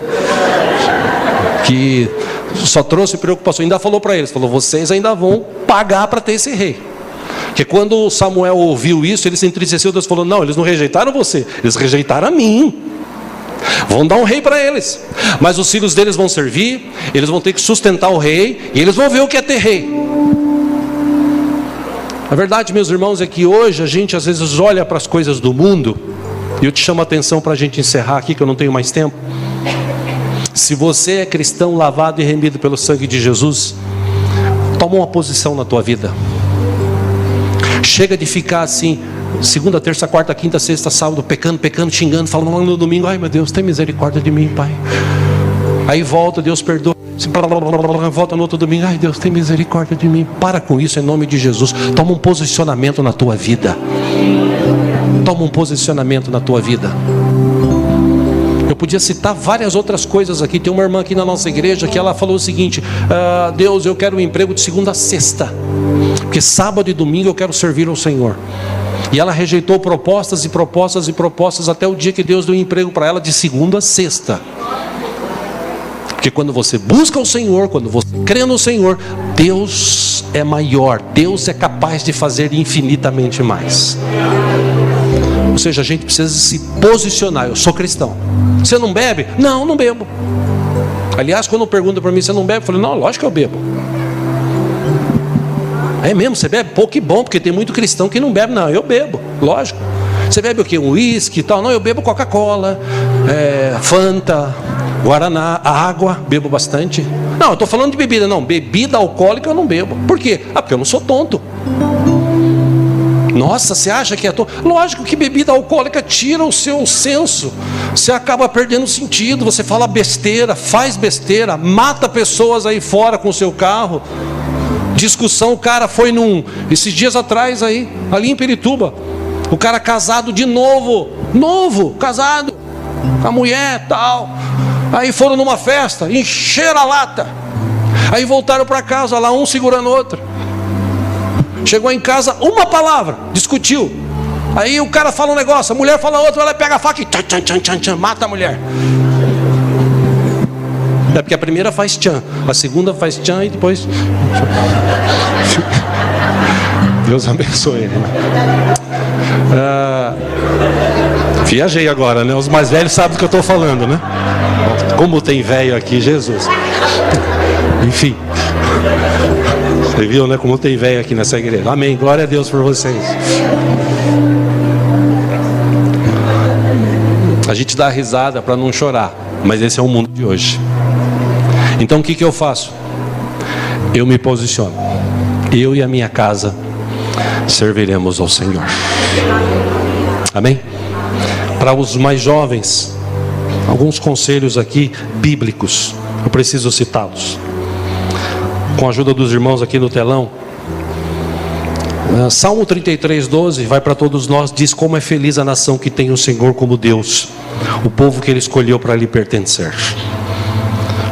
Que só trouxe preocupação, ainda falou para eles, falou, vocês ainda vão pagar para ter esse rei. Porque quando Samuel ouviu isso, ele se entristeceu, Deus falou, não, eles não rejeitaram você, eles rejeitaram a mim. Vão dar um rei para eles, mas os filhos deles vão servir, eles vão ter que sustentar o rei, e eles vão ver o que é ter rei. A verdade, meus irmãos, é que hoje a gente às vezes olha para as coisas do mundo, e eu te chamo a atenção para a gente encerrar aqui, que eu não tenho mais tempo. Se você é cristão, lavado e remido pelo sangue de Jesus, toma uma posição na tua vida. Chega de ficar assim, segunda, terça, quarta, quinta, sexta, sábado, pecando, xingando, falando no domingo, ai meu Deus, tem misericórdia de mim, Pai. Aí volta, Deus perdoa, volta no outro domingo, ai Deus, tem misericórdia de mim. Para com isso em nome de Jesus. Toma um posicionamento na tua vida. Toma um posicionamento na tua vida. Eu podia citar várias outras coisas aqui. Tem uma irmã aqui na nossa igreja que ela falou o seguinte, Deus, eu quero um emprego de segunda a sexta, porque sábado e domingo eu quero servir ao Senhor. E ela rejeitou propostas e propostas e propostas até o dia que Deus deu um emprego para ela de segunda a sexta. Porque quando você busca o Senhor, quando você crê no Senhor, Deus é maior, Deus é capaz de fazer infinitamente mais. Ou seja, a gente precisa se posicionar. Eu sou cristão. Você não bebe? Não, não bebo. Aliás, quando perguntam para mim, você não bebe? Eu falei, não, lógico que eu bebo. É mesmo, você bebe? Pô, que bom, porque tem muito cristão que não bebe. Não, eu bebo, lógico. Você bebe o quê? Um uísque e tal? Não, eu bebo Coca-Cola, Fanta, Guaraná, água, bebo bastante. Não, eu estou falando de bebida, não. Bebida alcoólica eu não bebo. Por quê? Porque eu não sou tonto. Nossa, você acha que é tonto? Lógico que bebida alcoólica tira o seu senso. Você acaba perdendo sentido, você fala besteira, faz besteira, mata pessoas aí fora com o seu carro. Discussão, o cara foi esses dias atrás aí, ali em Pirituba, o cara casado de novo, casado, com a mulher tal, aí foram numa festa, encheram a lata, aí voltaram para casa, lá um segurando o outro, chegou em casa, uma palavra, discutiu, aí o cara fala um negócio, a mulher fala outro, ela pega a faca e tchan, mata a mulher. É porque a primeira faz tchan, a segunda faz tchan e depois... Deus abençoe ele. Viajei agora, né? Os mais velhos sabem do que eu estou falando, né? Como tem velho aqui, Jesus. Enfim. Você viu, né? Como tem velho aqui nessa igreja. Amém. Glória a Deus por vocês. A gente dá risada para não chorar, mas esse é o mundo de hoje. Então o que eu faço? Eu me posiciono. Eu e a minha casa serviremos ao Senhor. Amém? Para os mais jovens, alguns conselhos aqui bíblicos, eu preciso citá-los. Com a ajuda dos irmãos aqui no telão. Salmo 33:12 vai para todos nós, diz como é feliz a nação que tem o Senhor como Deus, o povo que Ele escolheu para lhe pertencer.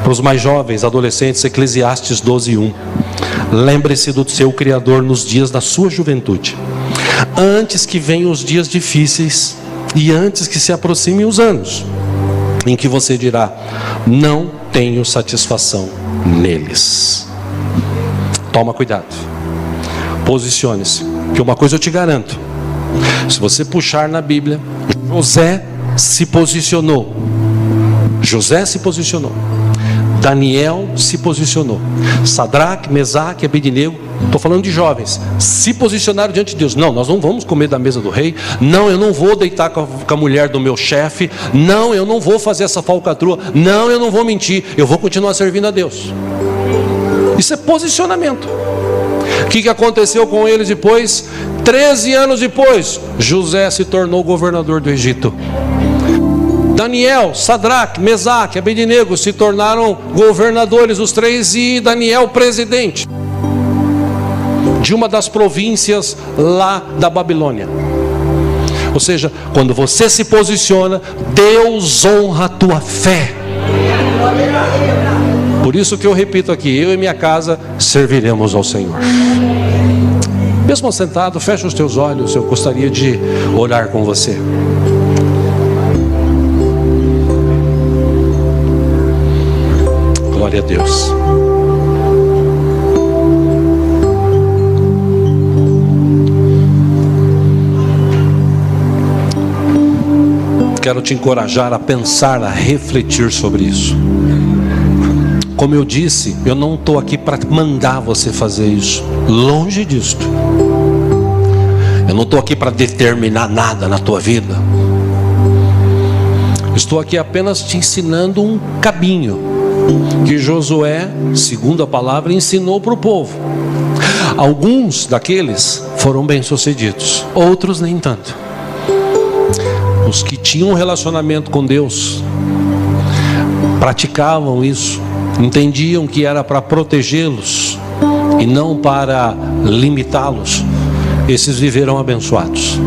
Para os mais jovens, adolescentes, Eclesiastes 12:1. Lembre-se do seu Criador nos dias da sua juventude, antes que venham os dias difíceis e antes que se aproximem os anos em que você dirá: não tenho satisfação neles. Toma cuidado, posicione-se, que uma coisa eu te garanto: se você puxar na Bíblia, José se posicionou, Daniel se posicionou, Sadraque, Mesaque e Abednego, estou falando de jovens, se posicionaram diante de Deus. Não, nós não vamos comer da mesa do rei. Não, eu não vou deitar com a mulher do meu chefe. Não, eu não vou fazer essa falcatrua. Não, eu não vou mentir. Eu vou continuar servindo a Deus. Isso é posicionamento. O que aconteceu com eles depois? 13 anos depois, José se tornou governador do Egito. Daniel, Sadraque, Mesaque, Abednego se tornaram governadores, os três, e Daniel presidente de uma das províncias lá da Babilônia. Ou seja, quando você se posiciona, Deus honra a tua fé. Por isso que eu repito aqui: eu e minha casa serviremos ao Senhor. Mesmo sentado, fecha os teus olhos, eu gostaria de orar com você. Glória a Deus. Quero te encorajar a pensar, a refletir sobre isso. Como eu disse, eu não estou aqui para mandar você fazer isso. Longe disto. Eu não estou aqui para determinar nada na tua vida. Estou aqui apenas te ensinando um caminho que Josué, segundo a palavra, ensinou para o povo. Alguns daqueles foram bem-sucedidos, outros nem tanto. Os que tinham um relacionamento com Deus, praticavam isso, entendiam que era para protegê-los e não para limitá-los, esses viveram abençoados.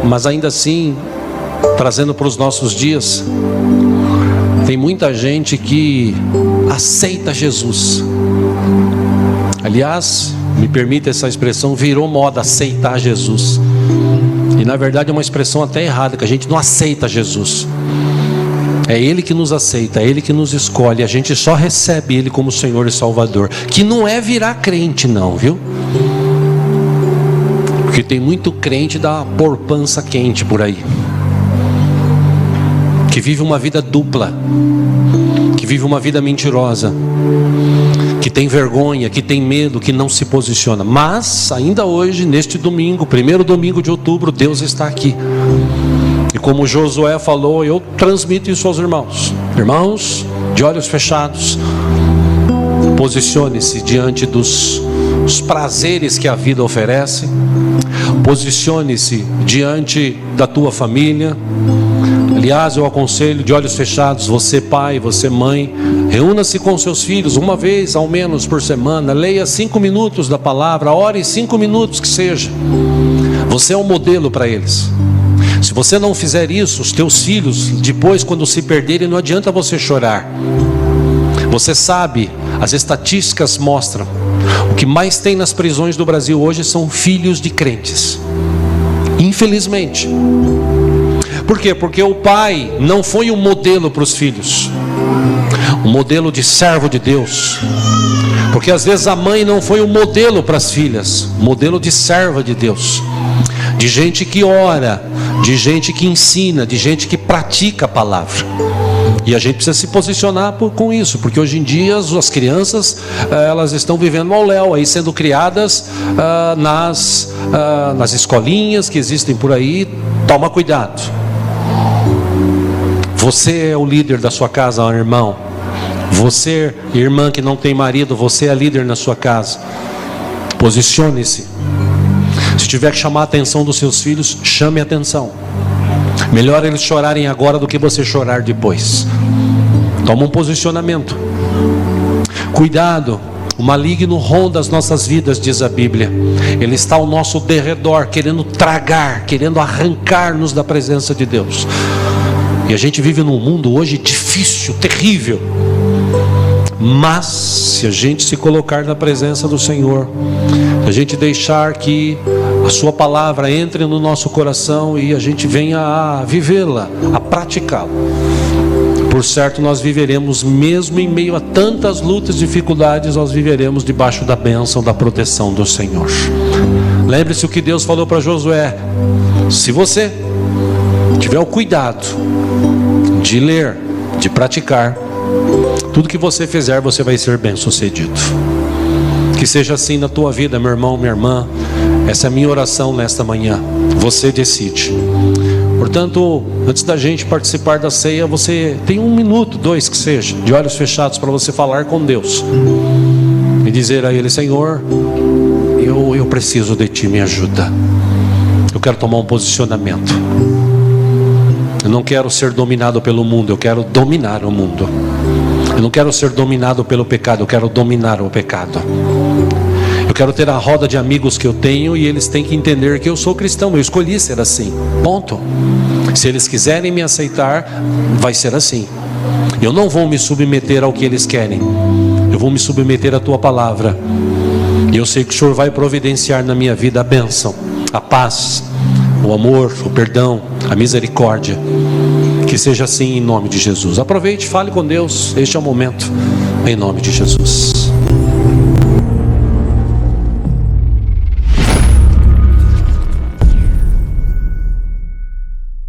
Mas ainda assim, trazendo para os nossos dias, tem muita gente que aceita Jesus. Aliás, me permita essa expressão, virou moda aceitar Jesus. E na verdade é uma expressão até errada, que a gente não aceita Jesus. É Ele que nos aceita, é Ele que nos escolhe. A gente só recebe Ele como Senhor e Salvador. Que não é virar crente não, viu? Porque tem muito crente da porpança quente por aí, que vive uma vida dupla, que vive uma vida mentirosa, que tem vergonha, que tem medo, que não se posiciona. Mas ainda hoje, neste domingo, primeiro domingo de outubro, Deus está aqui. E como Josué falou, eu transmito isso aos irmãos. Irmãos, de olhos fechados, posicione-se diante dos prazeres que a vida oferece. Posicione-se diante da tua família. Aliás, eu aconselho, de olhos fechados, você pai, você mãe, reúna-se com seus filhos uma vez ao menos por semana, leia 5 minutos da palavra, ore 5 minutos que seja. Você é um modelo para eles. Se você não fizer isso, os teus filhos, depois quando se perderem, não adianta você chorar. Você sabe, as estatísticas mostram, o que mais tem nas prisões do Brasil hoje são filhos de crentes. Infelizmente. Por quê? Porque o pai não foi um modelo para os filhos, um modelo de servo de Deus. Porque às vezes a mãe não foi um modelo para as filhas, um modelo de serva de Deus, de gente que ora, de gente que ensina, de gente que pratica a palavra. E a gente precisa se posicionar com isso, porque hoje em dia as crianças, elas estão vivendo ao léu, aí sendo criadas nas escolinhas que existem por aí. Toma cuidado. Você é o líder da sua casa, irmão. Você, irmã que não tem marido, você é líder na sua casa. Posicione-se. Se tiver que chamar a atenção dos seus filhos, chame a atenção. Melhor eles chorarem agora do que você chorar depois. Toma um posicionamento. Cuidado, o maligno ronda as nossas vidas, diz a Bíblia. Ele está ao nosso derredor, querendo tragar, querendo arrancar-nos da presença de Deus. E a gente vive num mundo hoje difícil, terrível. Mas se a gente se colocar na presença do Senhor, a gente deixar que a sua palavra entre no nosso coração e a gente venha a vivê-la, a praticá-la, por certo nós viveremos, mesmo em meio a tantas lutas e dificuldades, nós viveremos debaixo da bênção, da proteção do Senhor. Lembre-se o que Deus falou para Josué: se você tiver o cuidado de ler, de praticar, tudo que você fizer, você vai ser bem-sucedido. Que seja assim na tua vida, meu irmão, minha irmã. Essa é a minha oração nesta manhã. Você decide. Portanto, antes da gente participar da ceia, você tem 1 minuto, 2 que seja, de olhos fechados, para você falar com Deus e dizer a Ele: Senhor, eu preciso de Ti, me ajuda. Eu quero tomar um posicionamento. Eu não quero ser dominado pelo mundo, eu quero dominar o mundo. Eu não quero ser dominado pelo pecado, eu quero dominar o pecado. Eu quero ter a roda de amigos que eu tenho e eles têm que entender que eu sou cristão, eu escolhi ser assim, ponto. Se eles quiserem me aceitar, vai ser assim. Eu não vou me submeter ao que eles querem, eu vou me submeter à Tua palavra. E eu sei que o Senhor vai providenciar na minha vida a bênção, a paz, o amor, o perdão, a misericórdia. Que seja assim em nome de Jesus. Aproveite, fale com Deus, este é o momento, em nome de Jesus.